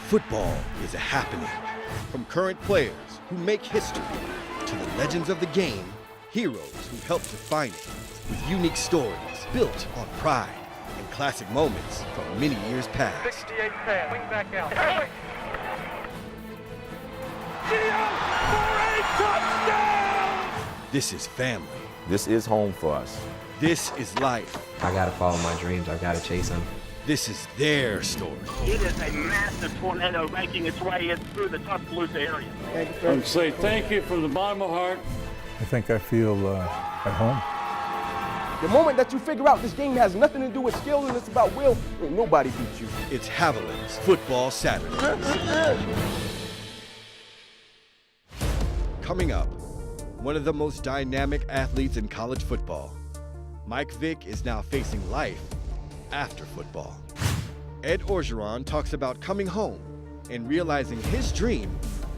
Football is a happening. From current players who make history to the legends of the game, heroes who helped define it, with unique stories built on pride and classic moments from many years past. 68 pass, wing back out. Gio for a touchdown! This is family. This is home for us. This is life. I gotta follow my dreams. I gotta chase them. This is their story. It is a massive tornado making its way in through the Tuscaloosa area. And say thank you from the bottom of my heart. I think I feel at home. The moment that you figure out this game has nothing to do with skill and it's about will, nobody beats you. It's Haviline's Football Saturday. Coming up, one of the most dynamic athletes in college football. Mike Vick is now facing life after football. Ed Orgeron talks about coming home and realizing his dream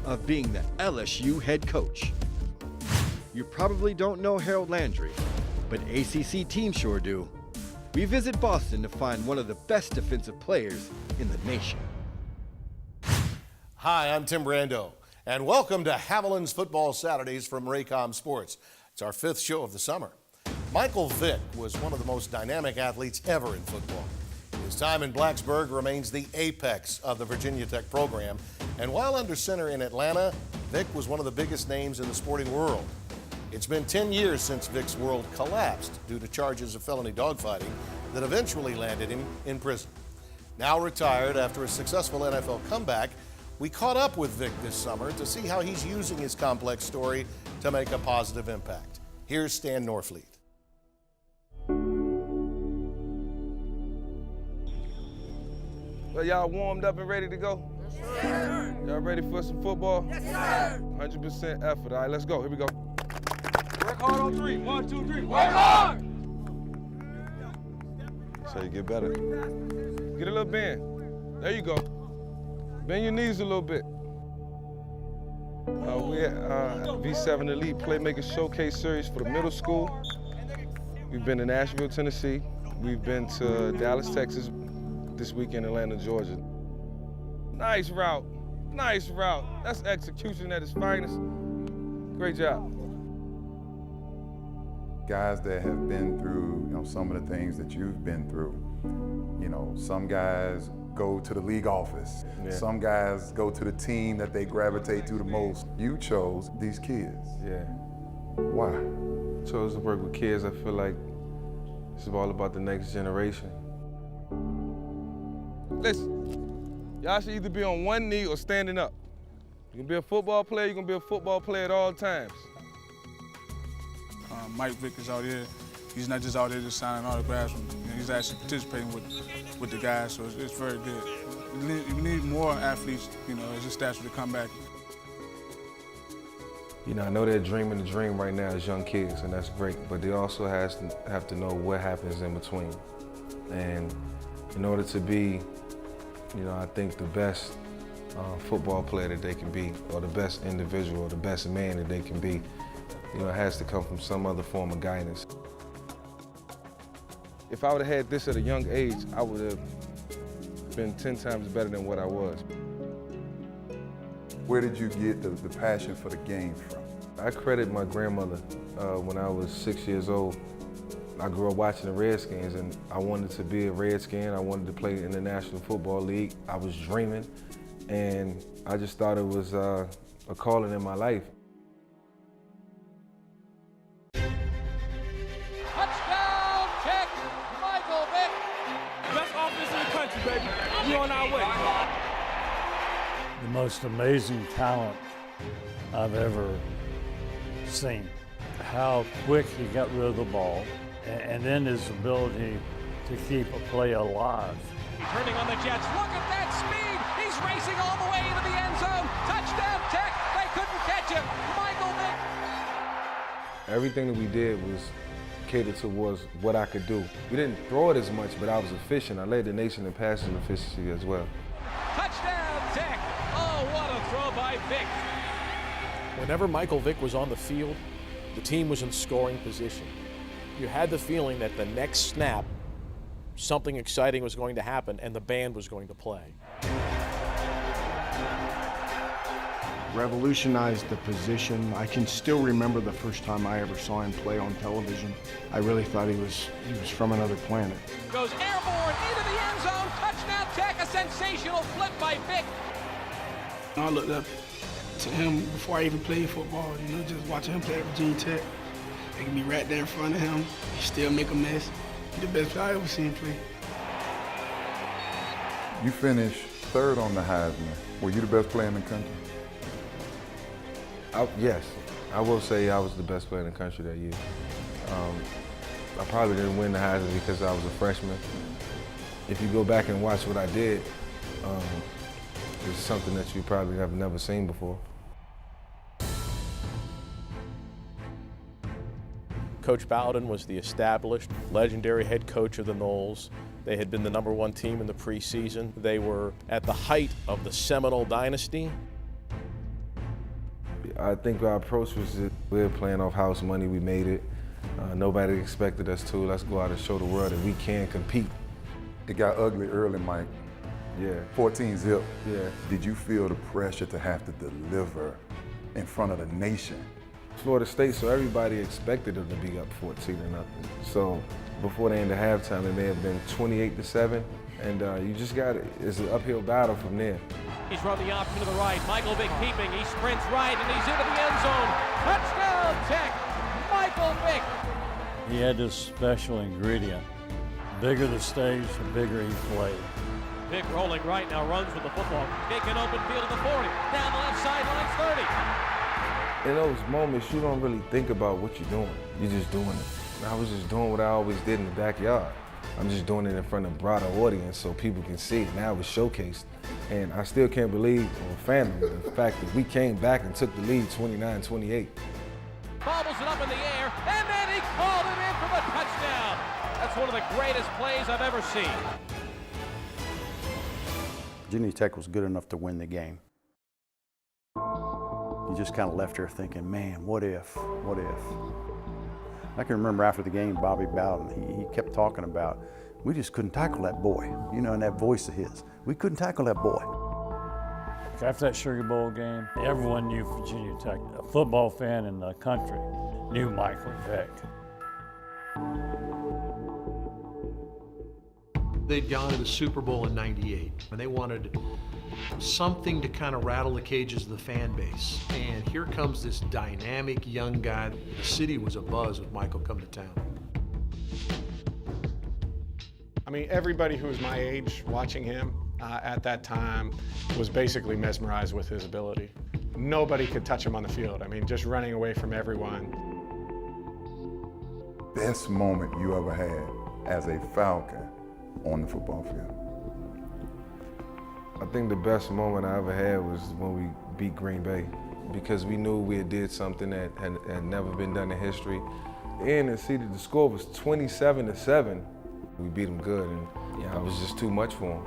of being the LSU head coach. You probably don't know Harold Landry, but ACC teams sure do. We visit Boston to find one of the best defensive players in the nation. Hi, I'm Tim Brando, and welcome to Haviline's Football Saturdays from Raycom Sports. It's our 5th show of the summer. Michael Vick was one of the most dynamic athletes ever in football. His time in Blacksburg remains the apex of the Virginia Tech program, and while under center in Atlanta, Vick was one of the biggest names in the sporting world. It's been 10 years since Vick's world collapsed due to charges of felony dogfighting that eventually landed him in prison. Now retired after a successful NFL comeback, we caught up with Vick this summer to see how he's using his complex story to make a positive impact. Here's Stan Norfleet. Well, y'all warmed up and ready to go? Yes, sir. Y'all ready for some football? Yes, sir. 100% effort. All right, let's go. Here we go. Work hard on 3. 1, 2, 3. Work hard! So you get better. Get a little bend. There you go. Bend your knees a little bit. We're at V7 Elite Playmaker Showcase Series for the middle school. We've been to Nashville, Tennessee. We've been to Dallas, Texas. This week in Atlanta, Georgia. Nice route, nice route. That's execution at its finest. Great job. Guys that have been through, some of the things that you've been through. Some guys go to the league office. Yeah. Some guys go to the team that they gravitate to the most. You chose these kids. Yeah. Why? I chose to work with kids. I feel like it's all about the next generation. Listen, y'all should either be on one knee or standing up. You can be a football player, you can be a football player at all times. Mike Vick is out here. He's not just out there just signing autographs. He's actually participating with the guys, so it's very good. We need more athletes, as a statue to come back. I know they're dreaming the dream right now as young kids, and that's great, but they also have to know what happens in between. And in order to be I think the best football player that they can be, or the best individual, or the best man that they can be, it has to come from some other form of guidance. If I would have had this at a young age, I would have been 10 times better than what I was. Where did you get the passion for the game from? I credit my grandmother. When I was 6 years old, I grew up watching the Redskins, and I wanted to be a Redskin. I wanted to play in the National Football League. I was dreaming, and I just thought it was a calling in my life. Touchdown kick, Michael Vick. Best offense in the country, baby. We're on our way. The most amazing talent I've ever seen. How quick he got rid of the ball, and then his ability to keep a play alive. Turning on the Jets, look at that speed! He's racing all the way into the end zone! Touchdown Tech! They couldn't catch him! Michael Vick! Everything that we did was catered towards what I could do. We didn't throw it as much, but I was efficient. I led the nation in passing efficiency as well. Touchdown Tech! Oh, what a throw by Vick! Whenever Michael Vick was on the field, the team was in scoring position. You had the feeling that the next snap, something exciting was going to happen and the band was going to play. revolutionized the position. I can still remember the first time I ever saw him play on television. I really thought he was from another planet. Goes airborne into the end zone. Touchdown Tech. A sensational flip by Vick. I looked up to him before I even played football. Just watching him play at Virginia Tech. I can be right there in front of him. He still make a mess. He's the best player I ever seen play. You finished third on the Heisman. Were you the best player in the country? Yes, I will say I was the best player in the country that year. I probably didn't win the Heisman because I was a freshman. If you go back and watch what I did, it's something that you probably have never seen before. Coach Bowden was the established, legendary head coach of the Noles. They had been the #1 team in the preseason. They were at the height of the Seminole dynasty. I think our approach was that we were playing off house money, we made it. Nobody expected us to. Let's go out and show the world that we can compete. It got ugly early, Mike. Yeah. 14 zip. Yeah. Did you feel the pressure to have to deliver in front of the nation? Florida State, so everybody expected them to be up 14-0. So before the end of halftime, it may have been 28-7, and you just got it. It's an uphill battle from there. He's run the option to the right. Michael Vick peeping. He sprints right, and he's into the end zone. Touchdown Tech. Michael Vick. He had this special ingredient. Bigger the stage, the bigger he played. Vick rolling right now, runs with the football. Taking open field at the 40. Down the left sideline, 30. In those moments, you don't really think about what you're doing. You're just doing it. I was just doing what I always did in the backyard. I'm just doing it in front of a broader audience so people can see it. Now it's showcased. And I still can't believe or fathom the fact that we came back and took the lead 29-28. Bobbles it up in the air, and then he called it in for the touchdown. That's one of the greatest plays I've ever seen. Virginia Tech was good enough to win the game. You just kind of left here thinking, man, what if? What if? I can remember after the game, Bobby Bowden, he kept talking about, we just couldn't tackle that boy, you know, and that voice of his. We couldn't tackle that boy. After that Sugar Bowl game, everyone knew Virginia Tech. A football fan in the country knew Michael Vick. They'd gone to the Super Bowl in '98, and they wanted something to kind of rattle the cages of the fan base. And here comes this dynamic young guy. The city was abuzz with Michael come to town. I mean, everybody who was my age watching him at that time was basically mesmerized with his ability. Nobody could touch him on the field. I mean, just running away from everyone. Best moment you ever had as a Falcon on the football field? I think the best moment I ever had was when we beat Green Bay, because we knew we had did something that had never been done in history. And the score was 27-7. We beat them good, and it was just too much for him.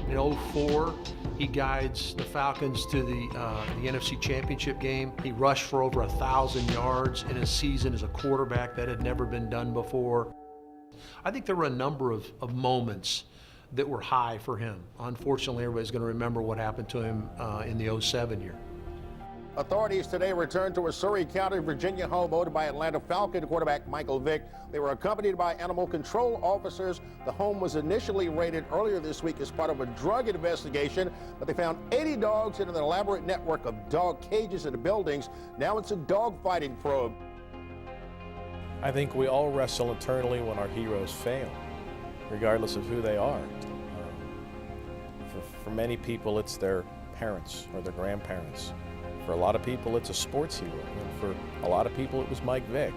In '04, he guides the Falcons to the NFC Championship game. He rushed for over 1,000 yards in a season as a quarterback. That had never been done before. I think there were a number of moments that were high for him. Unfortunately, everybody's going to remember what happened to him in the '07 year. Authorities today returned to a Surrey County, Virginia home owned by Atlanta Falcon quarterback Michael Vick. They were accompanied by animal control officers. The home was initially raided earlier this week as part of a drug investigation, but they found 80 dogs in an elaborate network of dog cages in the buildings. Now it's a dog fighting probe. I think we all wrestle internally when our heroes fail, regardless of who they are. For many people, it's their parents or their grandparents. For a lot of people, it's a sports hero. And for a lot of people, it was Mike Vick.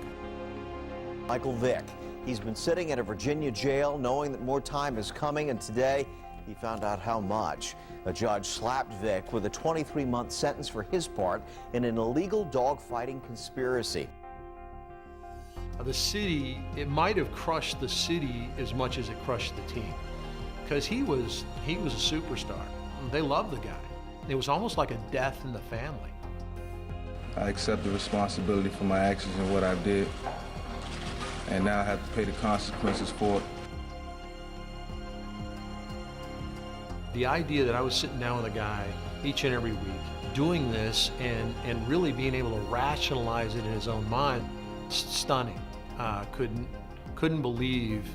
Michael Vick. He's been sitting at a Virginia jail knowing that more time is coming, and today he found out how much. A judge slapped Vick with a 23-month sentence for his part in an illegal dogfighting conspiracy. The city, it might have crushed the city as much as it crushed the team, because he was a superstar. They loved the guy. It was almost like a death in the family. I accept the responsibility for my actions and what I did, and now I have to pay the consequences for it. The idea that I was sitting down with a guy each and every week, doing this and really being able to rationalize it in his own mind, stunning. Couldn't believe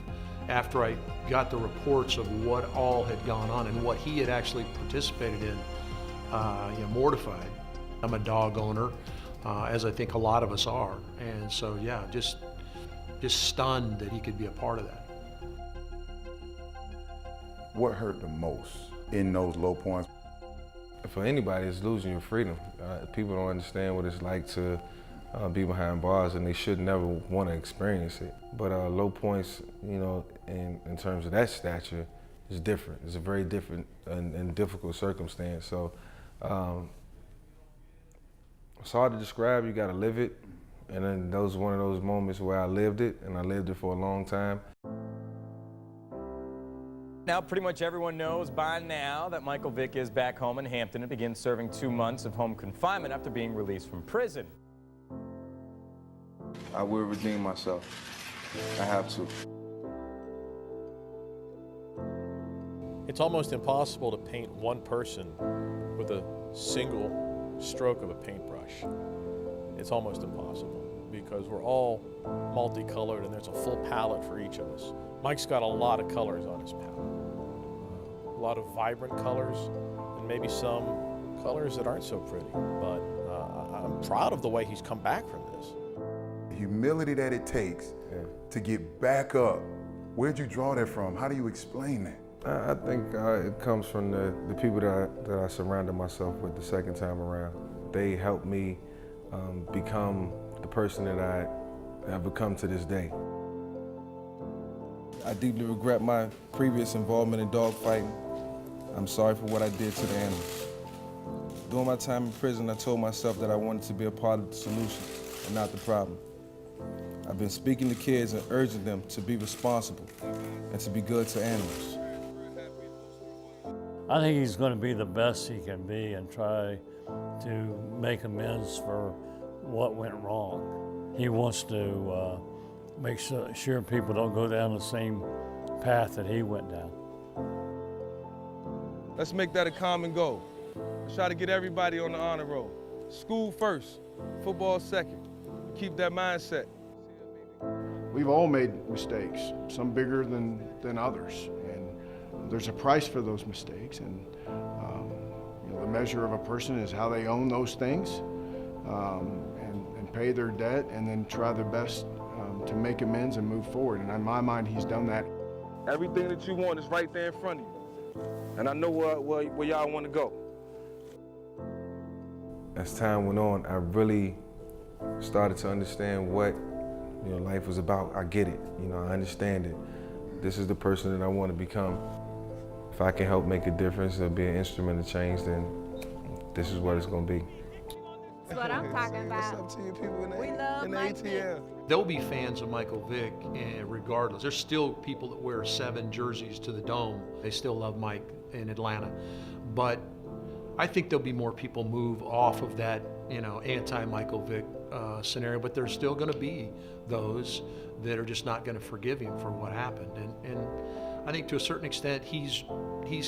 after I got the reports of what all had gone on and what he had actually participated in, mortified. I'm a dog owner, as I think a lot of us are, and so yeah, just stunned that he could be a part of that. What hurt the most in those low points? For anybody, it's losing your freedom. People don't understand what it's like to be behind bars, and they should never want to experience it. But low points, in terms of that stature, is different. It's a very different and difficult circumstance. So it's hard to describe. You got to live it. And then that was one of those moments where I lived it, and I lived it for a long time. Now, pretty much everyone knows by now that Michael Vick is back home in Hampton and begins serving 2 months of home confinement after being released from prison. I will redeem myself. I have to. It's almost impossible to paint one person with a single stroke of a paintbrush. It's almost impossible because we're all multicolored and there's a full palette for each of us. Mike's got a lot of colors on his palette. A lot of vibrant colors and maybe some colors that aren't so pretty. But I'm proud of the way he's come back from this. The humility that it takes to get back up. Where'd you draw that from? How do you explain that? I think it comes from the people that I surrounded myself with the second time around. They helped me become the person that I have become to this day. I deeply regret my previous involvement in dogfighting. I'm sorry for what I did to the animals. During my time in prison, I told myself that I wanted to be a part of the solution and not the problem. I've been speaking to kids and urging them to be responsible and to be good to animals. I think he's going to be the best he can be and try to make amends for what went wrong. He wants to make sure people don't go down the same path that he went down. Let's make that a common goal. Let's try to get everybody on the honor roll. School first, football second. Keep that mindset. We've all made mistakes, some bigger than others, and there's a price for those mistakes. And the measure of a person is how they own those things, and pay their debt, and then try their best to make amends and move forward. And in my mind, he's done that. Everything that you want is right there in front of you, and I know where y'all want to go. As time went on, I really started to understand what life was about. I get it. I understand it. This is the person that I want to become. If I can help make a difference or be an instrument of change, then this is what it's going to be. That's what I'm talking about. It's up to you people in the ATL. There'll be fans of Michael Vick regardless. There's still people that wear 7 jerseys to the Dome. They still love Mike in Atlanta. But I think there'll be more people move off of that, anti-Michael Vick scenario, but there's still going to be those that are just not going to forgive him for what happened. And I think to a certain extent he's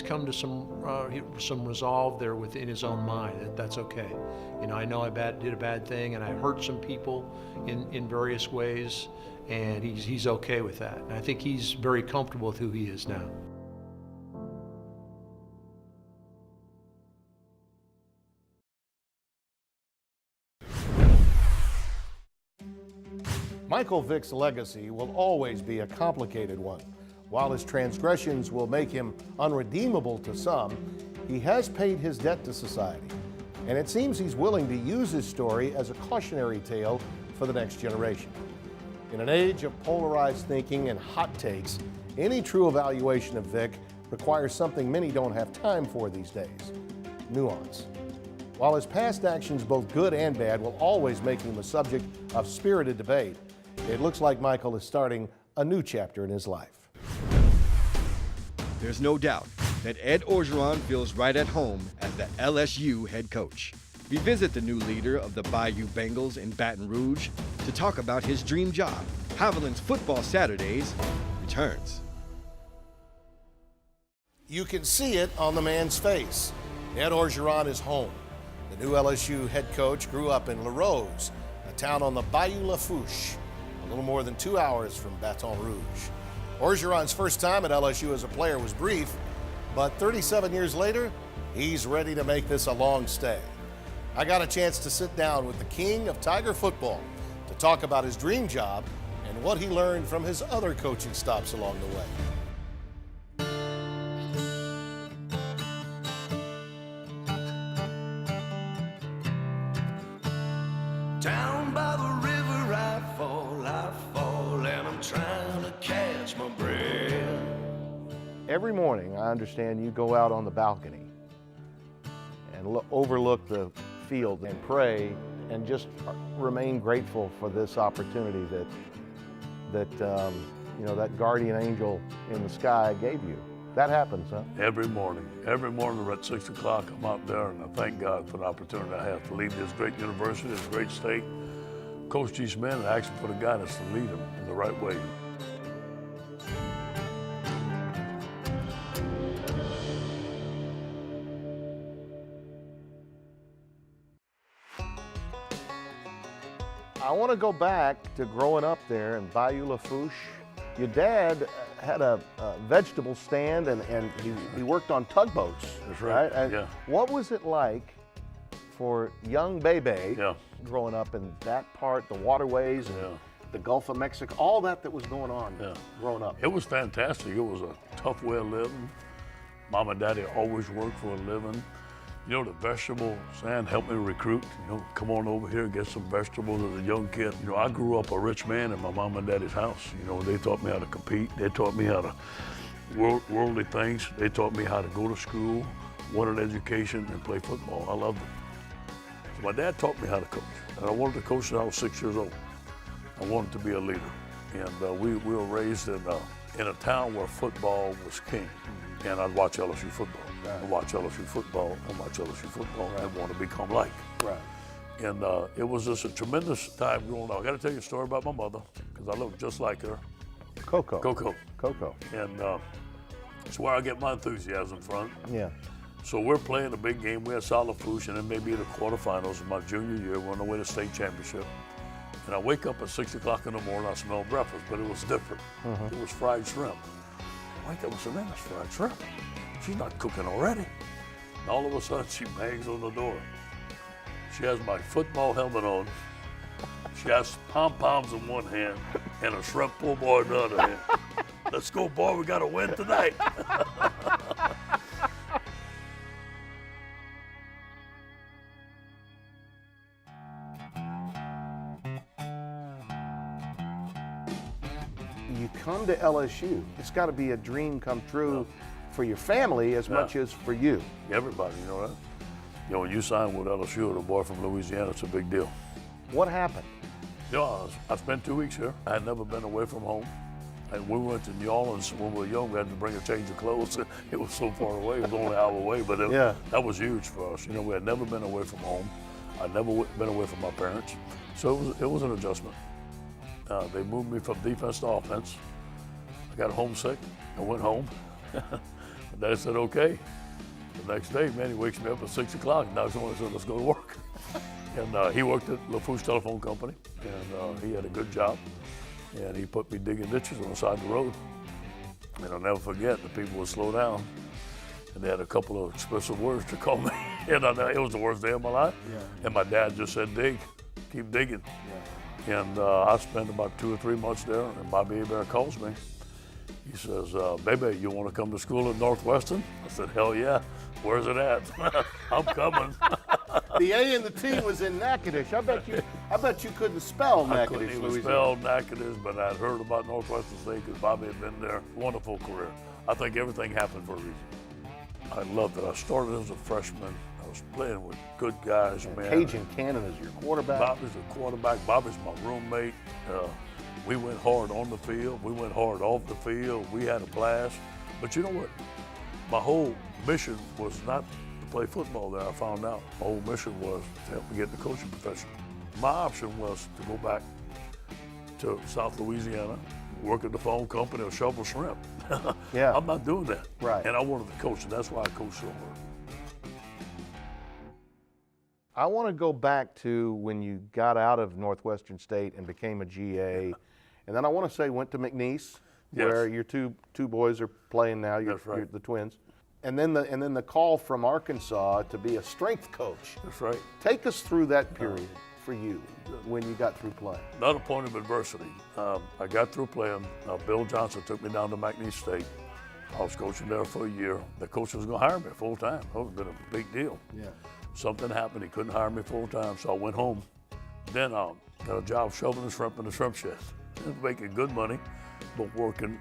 come to some resolve there within his own mind. That's okay. I know I did a bad thing and I hurt some people in various ways, and he's okay with that. And I think he's very comfortable with who he is now. Michael Vick's legacy will always be a complicated one. While his transgressions will make him unredeemable to some, he has paid his debt to society. And it seems he's willing to use his story as a cautionary tale for the next generation. In an age of polarized thinking and hot takes, any true evaluation of Vick requires something many don't have time for these days: nuance. While his past actions, both good and bad, will always make him a subject of spirited debate, it looks like Michael is starting a new chapter in his life. There's no doubt that Ed Orgeron feels right at home as the LSU head coach. We visit the new leader of the Bayou Bengals in Baton Rouge to talk about his dream job. Haviline's Football Saturdays returns. You can see it on the man's face. Ed Orgeron is home. The new LSU head coach grew up in La Rose, a town on the Bayou Lafourche, a little more than 2 hours from Baton Rouge. Orgeron's first time at LSU as a player was brief, but 37 years later, he's ready to make this a long stay. I got a chance to sit down with the king of Tiger football to talk about his dream job and what he learned from his other coaching stops along the way. Down by the river I fall, and I'm trying to catch my breath. Every morning, I understand you go out on the balcony and overlook the field and pray and just remain grateful for this opportunity that that guardian angel in the sky gave you. That happens, huh? Every morning at 6 o'clock, I'm out there and I thank God for the opportunity I have to lead this great university, this great state, coach these men and ask them for the guidance to lead them in the right way. I want to go back to growing up there in Bayou Lafourche. Your dad had a vegetable stand and he worked on tugboats. That's right. And yeah. What was it like for young Bebe growing up in that part, the waterways and the Gulf of Mexico, all that was going on growing up? It was fantastic. It was a tough way of living. Mom and Daddy always worked for a living. You know, the vegetable stand helped me recruit. You know, come on over here and get some vegetables as a young kid. You know, I grew up a rich man in my mom and daddy's house. You know, they taught me how to compete. They taught me how to worldly things. They taught me how to go to school, wanted education, and play football. I loved it. So my dad taught me how to coach. And I wanted to coach since I was 6 years old. I wanted to be a leader. And we were raised in a town where football was king. And I'd watch LSU football. I'd watch LSU football and watch LSU football and want to become like. Right. And it was just a tremendous time growing up. I got to tell you a story about my mother, because I looked just like her. Coco. And it's where I get my enthusiasm from. Yeah. So we're playing a big game. We had South Lafourche, and then maybe the quarterfinals of my junior year. We're on the way to state championship. And I wake up at 6 o'clock in the morning. I smell breakfast, but it was different. Mm-hmm. It was fried shrimp. I wake up and say, man, that's fried shrimp. She's not cooking already. And all of a sudden, she bangs on the door. She has my football helmet on. She has pom-poms in one hand and a shrimp pull bar in the other hand. Let's go, boy, we got to win tonight. You come to LSU, it's got to be a dream come true for your family as much as for you. Everybody, you know that? You know, when you sign with LSU, the boy from Louisiana, it's a big deal. What happened? You know, I spent 2 weeks here. I had never been away from home. And we went to New Orleans when we were young. We had to bring a change of clothes. It was so far away. It was only an hour away, but that was huge for us. You know, we had never been away from home. I'd never been away from my parents. So it was an adjustment. They moved me from defense to offense. I got homesick. I went home. Dad said, okay. The next day, man, he wakes me up at 6 o'clock and knocks on and said, let's go to work. And he worked at Lafourche Telephone Company, and he had a good job. And he put me digging ditches on the side of the road. And I'll never forget, the people would slow down. And they had a couple of expressive words to call me. And it was the worst day of my life. Yeah. And my dad just said, dig, keep digging. Yeah. And I spent about 2 or 3 months there, and Bobby Bear calls me. He says, baby, you want to come to school at Northwestern? I said, hell yeah. Where's it at? I'm coming. The A and the T was in Natchitoches. I bet you couldn't spell Natchitoches, I couldn't even spell Natchitoches, but I'd heard about Northwestern State because Bobby had been there. Wonderful career. I think everything happened for a reason. I loved it. I started as a freshman. I was playing with good guys, man. Cajun Cannon is your quarterback. Bobby's the quarterback. Bobby's my roommate. We went hard on the field. We went hard off the field. We had a blast. But you know what? My whole mission was not to play football there. I found out my whole mission was to help me get the coaching profession. My option was to go back to South Louisiana, work at the phone company or shovel shrimp. Yeah. I'm not doing that. Right. And I wanted to coach, and that's why I coached so hard. I want to go back to when you got out of Northwestern State and became a GA, and then I want to say went to McNeese, where your two boys are playing now. You're the twins, and then the call from Arkansas to be a strength coach. That's right. Take us through that period for you when you got through playing. Another point of adversity. I got through playing. Bill Johnson took me down to McNeese State. I was coaching there for a year. The coach was going to hire me full time. That would have been a big deal. Yeah. Something happened. He couldn't hire me full time, so I went home. Then I got a job shoveling shrimp in the shrimp shed. Making good money, but working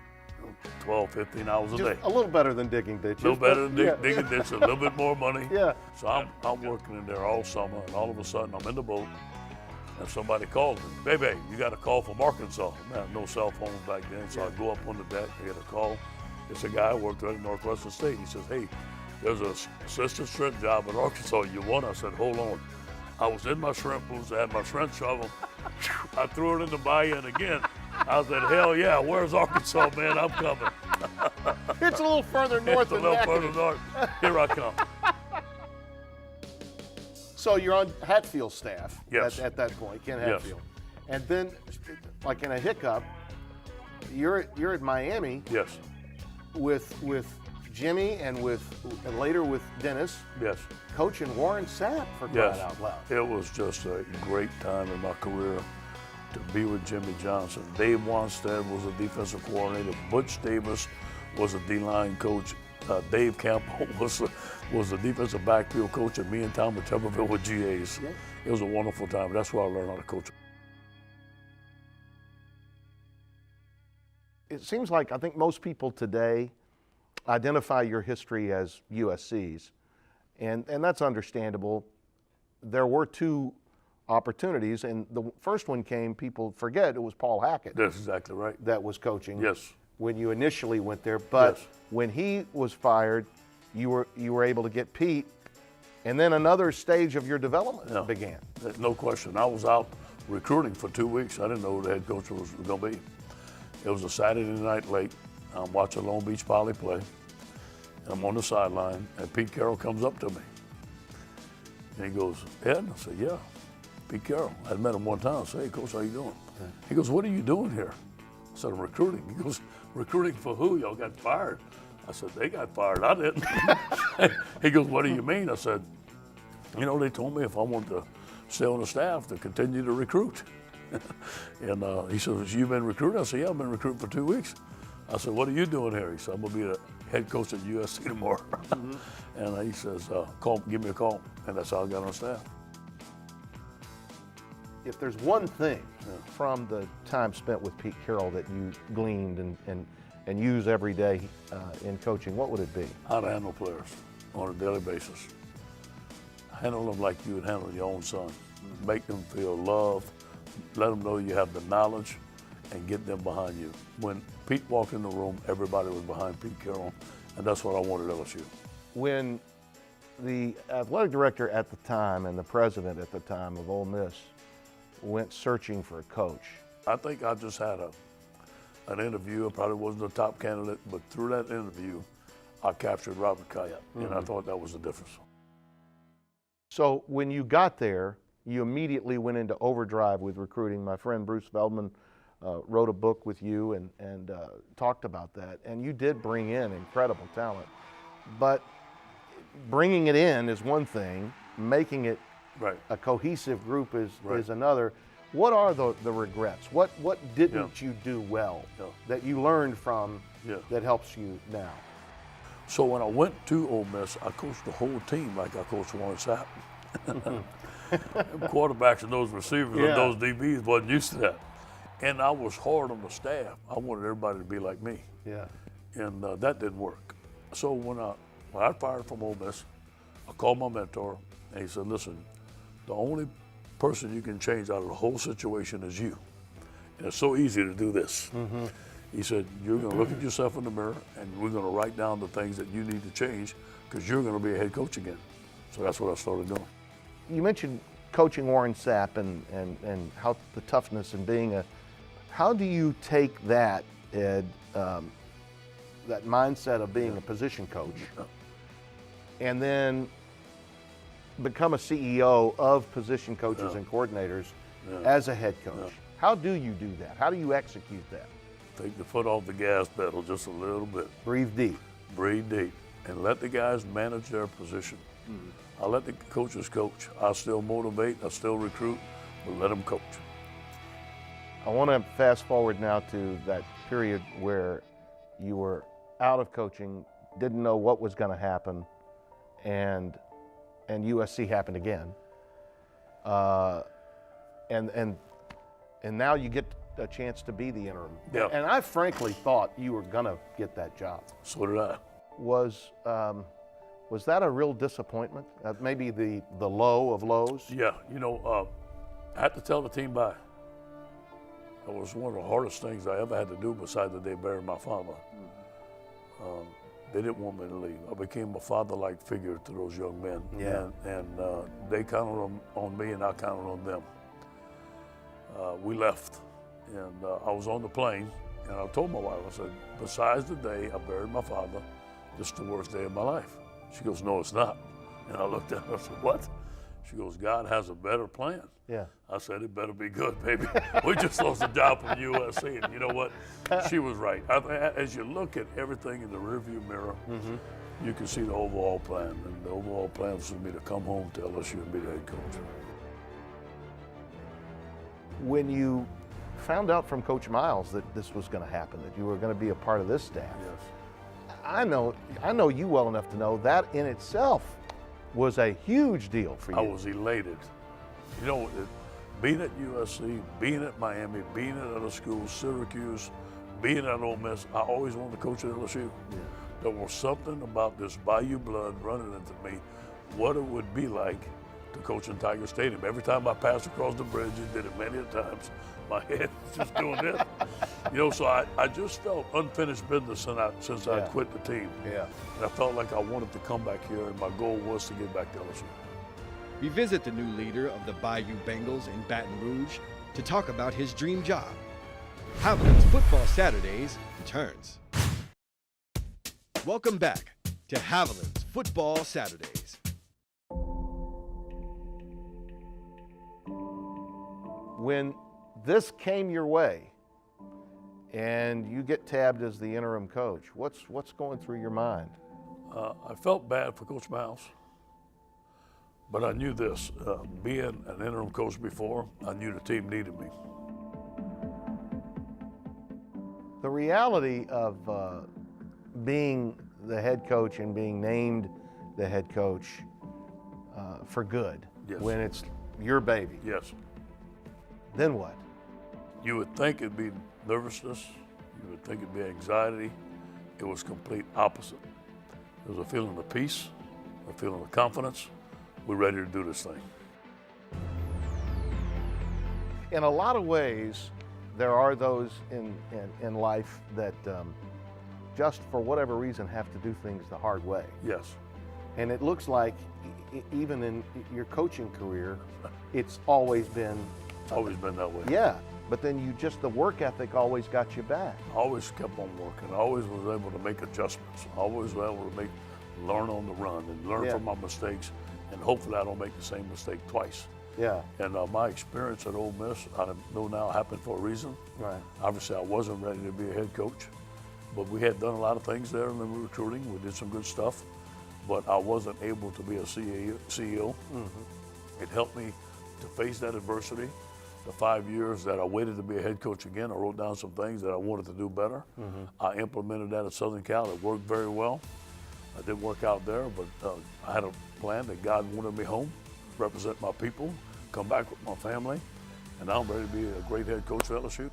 12, 15 hours a day. A little better than digging ditches. A little better than digging ditches, a little bit more money. Yeah. So I'm working in there all summer, and all of a sudden I'm in the boat, and somebody calls me, "Baby, you got a call from Arkansas." Man, no cell phones back then, so I go up on the deck, I get a call. It's a guy who worked at Northwestern State. He says, "Hey, there's an assistant shrimp job in Arkansas. You want?" I said, "Hold on." I was in my shrimp boots, I had my shrimp shovel. I threw it in the bayou, and again, I said, "Hell yeah, where's Arkansas, man? I'm coming." It's a little further north than that. It's a little further north. Here I come. So you're on Hatfield's staff at that point, Ken Yes. Hatfield. And then, like in a hiccup, you're at Miami. Yes. With Jimmy and later with Dennis. Yes. Coaching Warren Sapp, for crying out loud. It was just a great time in my career to be with Jimmy Johnson. Dave Wanstead was a defensive coordinator. Butch Davis was a D-line coach. Dave Campbell was the defensive backfield coach, and me and Tom Tuberville were GAs. Yeah. It was a wonderful time. That's where I learned how to coach. It seems like I think most people today identify your history as USC's, and that's understandable. There were two opportunities, and the first one came, people forget, it was Paul Hackett. That's exactly right. That was coaching. Yes. When you initially went there, but Yes. when he was fired, you were able to get Pete, and then another stage of your development began. No question. I was out recruiting for 2 weeks. I didn't know who the head coach was going to be. It was a Saturday night late. I'm watching Long Beach Poly play. I'm on the sideline, and Pete Carroll comes up to me. And he goes, "Ed?" I said, "Yeah, Pete Carroll." I'd met him one time. I said, "Hey, Coach, how you doing?" He goes, "What are you doing here?" I said, "I'm recruiting." He goes, "Recruiting for who? Y'all got fired." I said, "They got fired. I didn't." He goes, "What do you mean?" I said, "They told me if I wanted to stay on the staff to continue to recruit." And he says, "You've been recruiting?" I said, "Yeah, I've been recruiting for 2 weeks." I said, "What are you doing here?" He said, "I'm going to be the head coach at USC tomorrow." And he says, give me a call. And that's how I got on staff. If there's one thing from the time spent with Pete Carroll that you gleaned and use every day in coaching, what would it be? How to handle players on a daily basis. Handle them like you would handle your own son. Make them feel loved. Let them know you have the knowledge, and get them behind you. When Pete walked in the room, everybody was behind Pete Carroll, and that's what I wanted at LSU. When the athletic director at the time and the president at the time of Ole Miss went searching for a coach, I think I just had an interview. I probably wasn't the top candidate, but through that interview, I captured Robert Kayat, and I thought that was the difference. So when you got there, you immediately went into overdrive with recruiting. My friend Bruce Feldman wrote a book with you and talked about that. And you did bring in incredible talent. But bringing it in is one thing. Making it a cohesive group is another. What are the regrets? What didn't you do well that you learned from that helps you now? So when I went to Ole Miss, I coached the whole team like I coached Warren Sapp. Quarterbacks and those receivers and those DBs wasn't used to that. And I was hard on the staff. I wanted everybody to be like me. Yeah. And that didn't work. So when I fired from Ole Miss, I called my mentor, and he said, "Listen, the only person you can change out of the whole situation is you. And it's so easy to do this." He said, "You're going to look at yourself in the mirror, and we're going to write down the things that you need to change, because you're going to be a head coach again." So that's what I started doing. You mentioned coaching Warren Sapp and how the toughness and being how do you take that, Ed, that mindset of being a position coach, and then become a CEO of position coaches and coordinators as a head coach. How do you do that? How do you execute that? Take the foot off the gas pedal just a little bit. Breathe deep. Breathe deep. And let the guys manage their position. I let the coaches coach. I still motivate, I still recruit, but let them coach. I want to fast forward now to that period where you were out of coaching, didn't know what was going to happen, and USC happened again. And now you get a chance to be the interim. Yeah. And I frankly thought you were going to get that job. So did I. Was that a real disappointment? Maybe the low of lows? Yeah, you know, I had to tell the team bye. That was one of the hardest things I ever had to do besides the day buried my father. They didn't want me to leave. I became a father-like figure to those young men. Yeah. And they counted on me and I counted on them. We left and I was on the plane and I told my wife, I said, besides the day I buried my father, this is the worst day of my life. She goes, no, it's not. And I looked at her, I said, what? She goes, God has a better plan. Yeah. I said, it better be good, baby. We just lost a job from USC. And you know what? She was right. As you look at everything in the rearview mirror, you can see the overall plan. And the overall plan was for me to come home to LSU and be the head coach. When you found out from Coach Miles that this was going to happen, that you were going to be a part of this staff, I know you well enough to know that in itself was a huge deal for you. I was elated. You know, being at USC, being at Miami, being at other schools, Syracuse, being at Ole Miss, I always wanted to coach at LSU. Yeah. There was something about this Bayou blood running into me, what it would be like to coach in Tiger Stadium. Every time I passed across the bridge, and did it many times, my head was just doing this. You know, so I just felt unfinished business since I quit the team. Yeah. And I felt like I wanted to come back here, and my goal was to get back to LSU. We visit the new leader of the Bayou Bengals in Baton Rouge to talk about his dream job. Haviline's Football Saturdays returns. Welcome back to Haviline's Football Saturdays. When this came your way and you get tabbed as the interim coach, what's going through your mind? I felt bad for Coach Miles, but I knew this. Being an interim coach before, I knew the team needed me. The reality of being the head coach and being named the head coach for good, when it's your baby. Yes. Then what? You would think it'd be nervousness, you would think it'd be anxiety. It was complete opposite. There was a feeling of peace, a feeling of confidence. We're ready to do this thing. In a lot of ways, there are those in life that just for whatever reason have to do things the hard way. Yes. And it looks like even in your coaching career, it's always been that way. Yeah, but then the work ethic always got you back. I always kept on working. I always was able to make adjustments. I always was able to learn on the run and learn from my mistakes, and hopefully I don't make the same mistake twice. Yeah. And my experience at Ole Miss, I know now happened for a reason. Right. Obviously, I wasn't ready to be a head coach, but we had done a lot of things there in the recruiting. We did some good stuff, but I wasn't able to be a CEO. It helped me to face that adversity. The 5 years that I waited to be a head coach again, I wrote down some things that I wanted to do better. I implemented that at Southern Cal. It worked very well. I didn't work out there, but I had a plan that God wanted me home, represent my people, come back with my family, and now I'm ready to be a great head coach for LSU.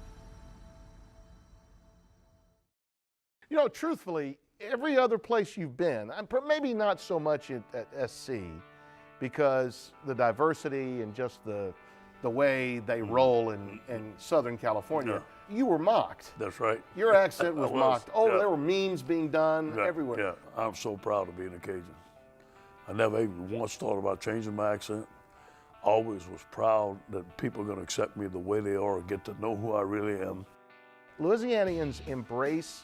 You know, truthfully, every other place you've been, maybe not so much at SC, because the diversity and just the way they roll in Southern California, you were mocked. That's right. Your accent was mocked. Oh, there were memes being done everywhere. Yeah, I'm so proud of being a Cajun. I never even once thought about changing my accent. Always was proud that people are going to accept me the way they are and get to know who I really am. Louisianians embrace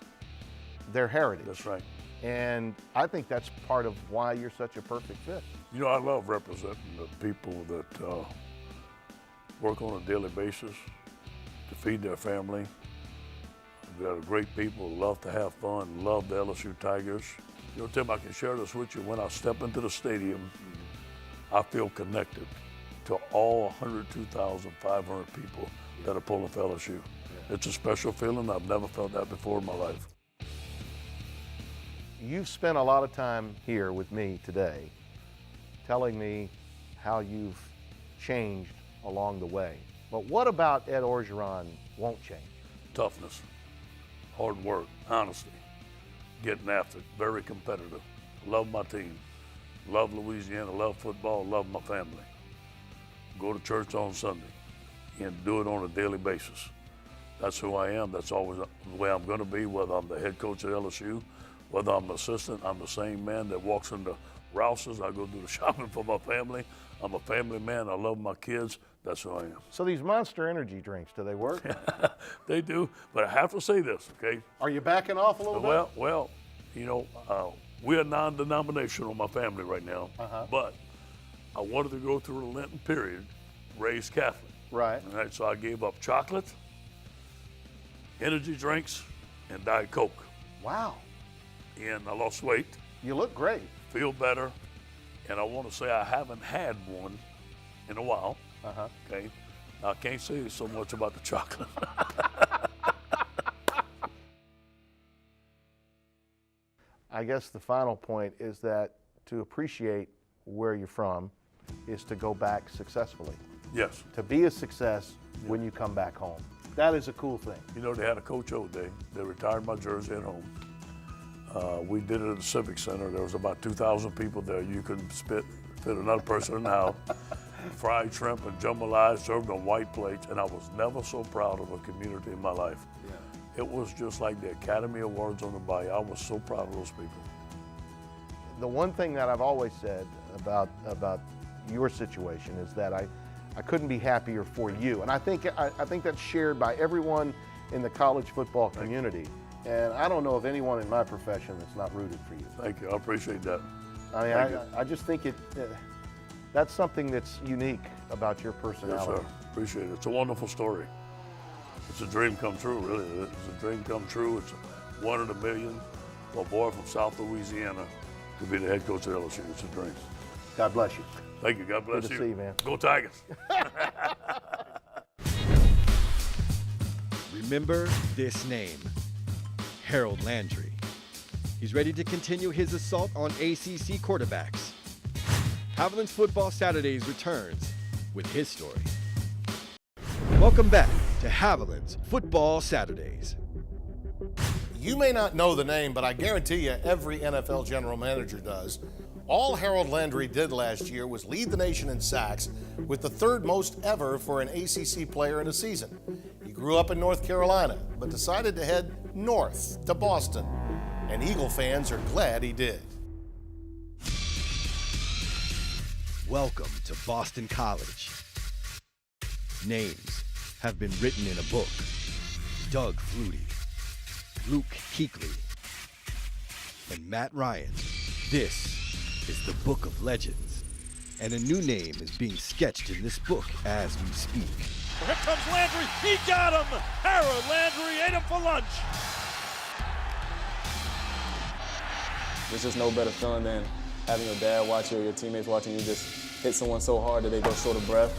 their heritage. That's right. And I think that's part of why you're such a perfect fit. You know, I love representing the people that work on a daily basis to feed their family. We've got great people, love to have fun, love the LSU Tigers. You know, Tim, I can share this with you. When I step into the stadium, I feel connected to all 102,500 people that are pulling for LSU. Yeah. It's a special feeling. I've never felt that before in my life. You've spent a lot of time here with me today telling me how you've changed along the way. But what about Ed Orgeron won't change? Toughness, hard work, honesty, getting after it, very competitive. Love my team, love Louisiana, love football, love my family. Go to church on Sunday and do it on a daily basis. That's who I am. That's always the way I'm going to be, whether I'm the head coach at LSU, whether I'm an assistant. I'm the same man that walks into Rouse's. I go do the shopping for my family. I'm a family man. I love my kids. That's who I am. So these Monster Energy drinks, do they work? They do, but I have to say this, okay? Are you backing off a little bit? Well, you know, we're non-denominational, my family right now, but I wanted to go through a Lenten period, raised Catholic. Right. All right, so I gave up chocolate, energy drinks, and Diet Coke. Wow. And I lost weight. You look great. Feel better. And I want to say I haven't had one in a while. Okay. Now, I can't say so much about the chocolate. I guess the final point is that to appreciate where you're from is to go back successfully. Yes. To be a success when you come back home. That is a cool thing. You know, they had a Coach O Day. They retired my jersey at home. We did it at the Civic Center. There was about 2,000 people there. You could fit another person in the house. Fried shrimp and jambalaya served on white plates, and I was never so proud of a community in my life. Yeah. It was just like the Academy Awards on the Bayou. I was so proud of those people. The one thing that I've always said about your situation is that I couldn't be happier for you, and I think that's shared by everyone in the college football community. And I don't know of anyone in my profession that's not rooted for you. Thank you. I appreciate that. I mean, I just think that's something that's unique about your personality. Yes, sir. Appreciate it. It's a wonderful story. It's a dream come true, really. It's a dream come true. It's one in a million for a boy from South Louisiana to be the head coach at LSU. It's a dream. God bless you. Thank you. God bless you. Good to see you, man. Go Tigers. Remember this name, Harold Landry. He's ready to continue his assault on ACC quarterbacks. Haviline's Football Saturdays returns with his story. Welcome back to Haviline's Football Saturdays. You may not know the name, but I guarantee you every NFL general manager does. All Harold Landry did last year was lead the nation in sacks, with the third most ever for an ACC player in a season. He grew up in North Carolina, but decided to head north to Boston. And Eagle fans are glad he did. Welcome to Boston College. Names have been written in a book. Doug Flutie, Luke Kuechly, and Matt Ryan. This is the Book of Legends, and a new name is being sketched in this book as we speak. Here comes Landry. He got him. Harold Landry ate him for lunch. There's just no better feeling than having your dad watch you or your teammates watching you just hit someone so hard that they go short of breath.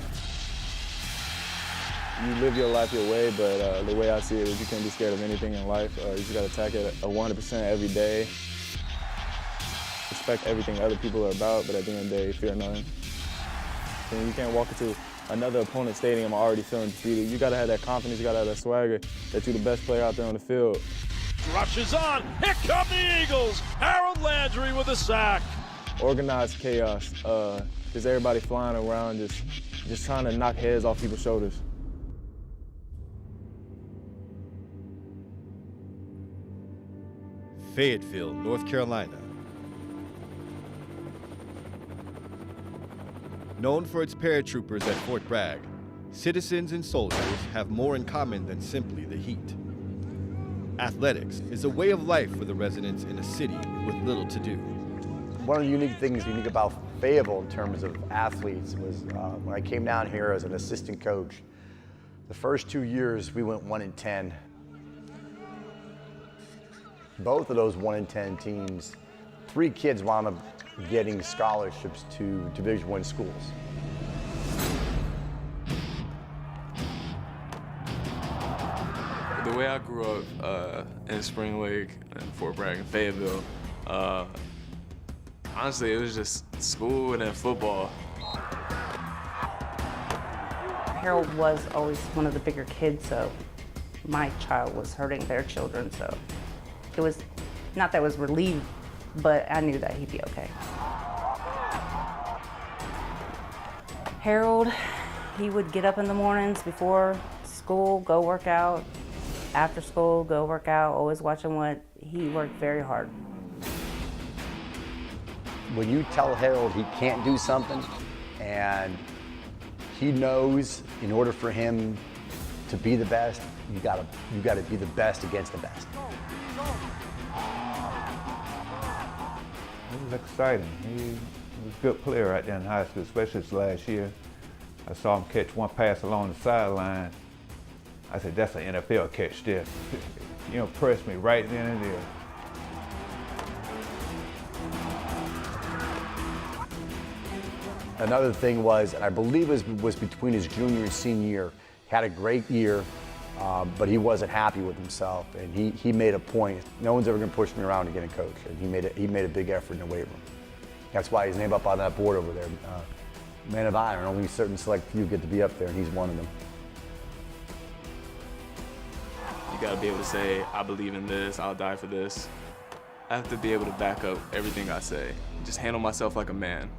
You live your life your way, but the way I see it is you can't be scared of anything in life. You just got to attack it 100% every day. Respect everything other people are about, but at the end of the day, fear nothing. And you can't walk into another opponent's stadium already feeling defeated. You got to have that confidence, you got to have that swagger that you're the best player out there on the field. Rush is on. Here come the Eagles. Harold Landry with a sack. Organized chaos. Just everybody flying around, just trying to knock heads off people's shoulders. Fayetteville, North Carolina. Known for its paratroopers at Fort Bragg, citizens and soldiers have more in common than simply the heat. Athletics is a way of life for the residents in a city with little to do. One of the unique things about Fayetteville in terms of athletes was when I came down here as an assistant coach, the first 2 years we went 1-10. Both of those 1-10 teams, 3 kids wound up getting scholarships to Division I schools. The way I grew up in Spring Lake, and Fort Bragg, and Fayetteville, honestly, it was just school and then football. Harold was always one of the bigger kids, so my child was hurting their children, so it was, not that I was relieved, but I knew that he'd be okay. Harold, he would get up in the mornings before school, go work out, after school, go work out, always watching what, he worked very hard. When you tell Harold he can't do something, and he knows in order for him to be the best, you gotta be the best against the best. It was exciting. He was a good player right there in high school, especially this last year. I saw him catch one pass along the sideline. I said, that's an NFL catch there. You impressed me right then and there. Another thing was, and I believe it was between his junior and senior year, he had a great year, but he wasn't happy with himself, and he made a point. No one's ever gonna push me around to get a coach, and he made a big effort in the weight room. That's why he's named up on that board over there. Man of Iron, only certain select few get to be up there, and he's one of them. You gotta be able to say, I believe in this, I'll die for this. I have to be able to back up everything I say. Just handle myself like a man.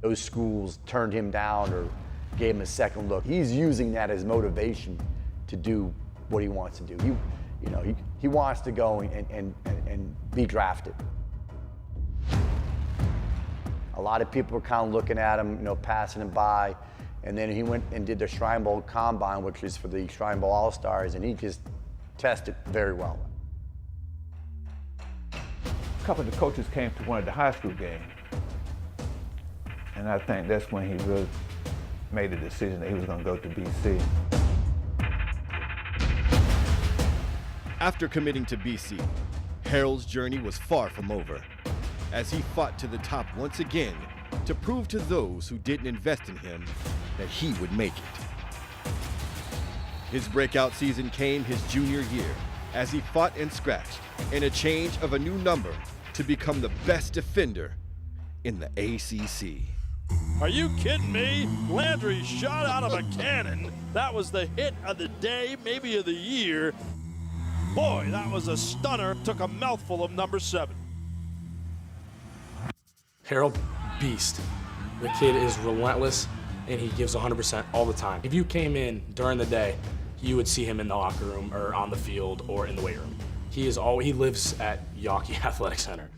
Those schools turned him down or gave him a second look. He's using that as motivation to do what he wants to do. He wants to go and be drafted. A lot of people were kind of looking at him, passing him by, and then he went and did the Shrine Bowl Combine, which is for the Shrine Bowl All-Stars, and he just tested very well. A couple of the coaches came to one of the high school games, and I think that's when he really made the decision that he was going to go to BC. After committing to BC, Harold's journey was far from over, as he fought to the top once again to prove to those who didn't invest in him that he would make it. His breakout season came his junior year, as he fought and scratched in a change of a new number to become the best defender in the ACC. Are you kidding me? Landry shot out of a cannon. That was the hit of the day, maybe of the year. Boy, that was a stunner. Took a mouthful of number 7. Harold, beast. The kid is relentless, and he gives 100% all the time. If you came in during the day, you would see him in the locker room or on the field or in the weight room. He lives at Yawkey Athletic Center.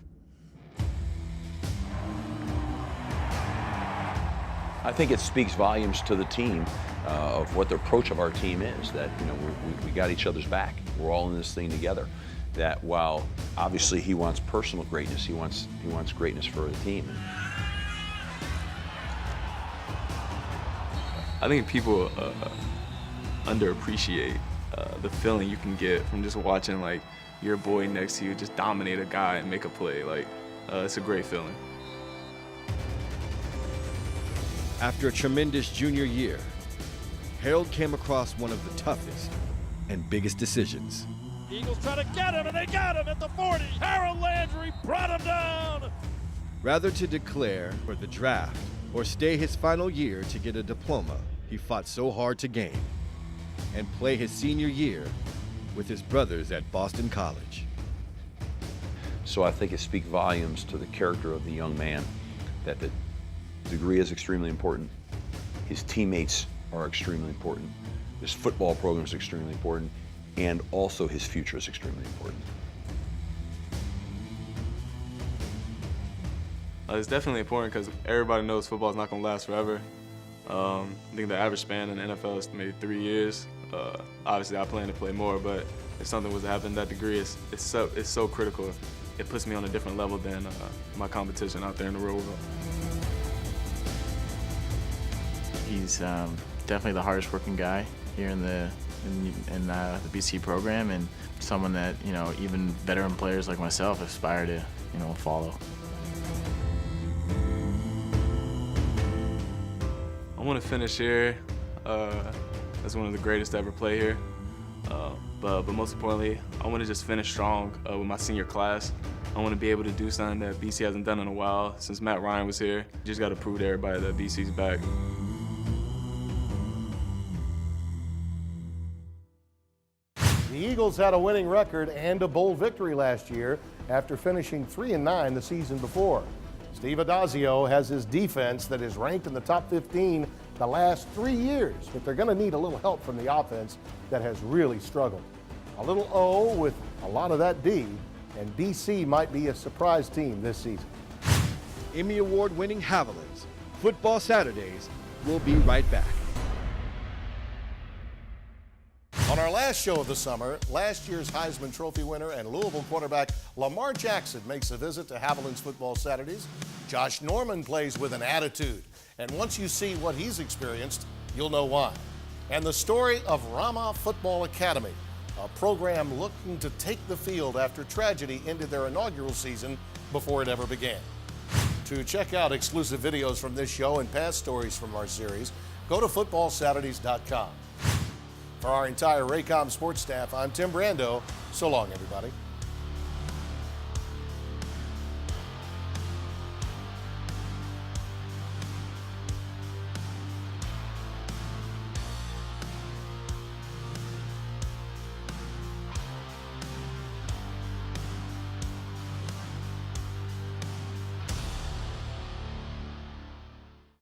I think it speaks volumes to the team of what the approach of our team is, that we got each other's back. We're all in this thing together. That while obviously he wants personal greatness, he wants greatness for the team. I think people underappreciate the feeling you can get from just watching like your boy next to you just dominate a guy and make a play. It's a great feeling. After a tremendous junior year, Harold came across one of the toughest and biggest decisions. Eagles try to get him, and they got him at the 40. Harold Landry brought him down. Rather to declare for the draft or stay his final year to get a diploma he fought so hard to gain, and play his senior year with his brothers at Boston College. So I think it speaks volumes to the character of the young man, that the degree is extremely important. His teammates are extremely important. His football program is extremely important. And also his future is extremely important. It's definitely important because everybody knows football is not going to last forever. I think the average span in the NFL is maybe 3 years. Obviously, I plan to play more, but if something was to happen to that degree, it's so critical. It puts me on a different level than my competition out there in the real world. He's definitely the hardest working guy here in the BC program, and someone that, you know, even veteran players like myself aspire to, you know, follow. I want to finish here as one of the greatest to ever play here. But most importantly, I want to just finish strong with my senior class. I want to be able to do something that BC hasn't done in a while since Matt Ryan was here. Just got to prove to everybody that BC's back. The Eagles had a winning record and a bowl victory last year after finishing 3-9 the season before. Steve Adazio has his defense that is ranked in the top 15 the last 3 years, but they're going to need a little help from the offense that has really struggled. A little O with a lot of that D, and BC might be a surprise team this season. Emmy Award-winning Havilines, Football Saturdays, will be right back. On our last show of the summer, last year's Heisman Trophy winner and Louisville quarterback Lamar Jackson makes a visit to Haviland's Football Saturdays. Josh Norman plays with an attitude, and once you see what he's experienced, you'll know why. And the story of Rama Football Academy, a program looking to take the field after tragedy ended their inaugural season before it ever began. To check out exclusive videos from this show and past stories from our series, go to footballsaturdays.com. For our entire Raycom sports staff, I'm Tim Brando. So long, everybody.